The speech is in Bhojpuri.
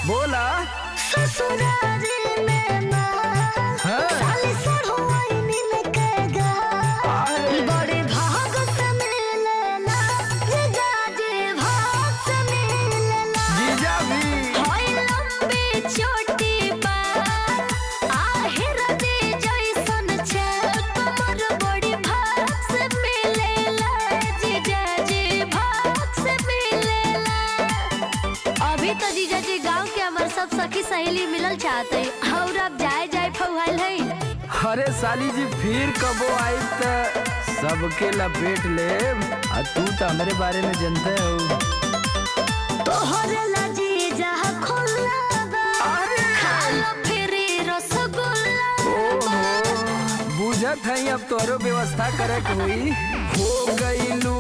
बोला ससुरारी में हाँ। साली सरहुआइनी में केगा बड़े भाग से मिलेला जीजाजी भाग से मिलेला जीजा भी होई लंबी छोटी बात आहिर दे जैसन छे कमर बड़ी भाग से मिलेला जीजाजी भाग से मिलेला। अभी तो जीजाजी गांव के हमार सब सखी सहेली मिलल चाहते और अब जाए फौहाल है। अरे साली जी फिर कबो आई त सबके लपेट ले। तू तो हमारे बारे में जानते हो। तोहरे लाजी जहा खुला बा खाला फिरी रसगुल्ला बुझत है अब तोरो व्यवस्था करे के हुई। हो गई लू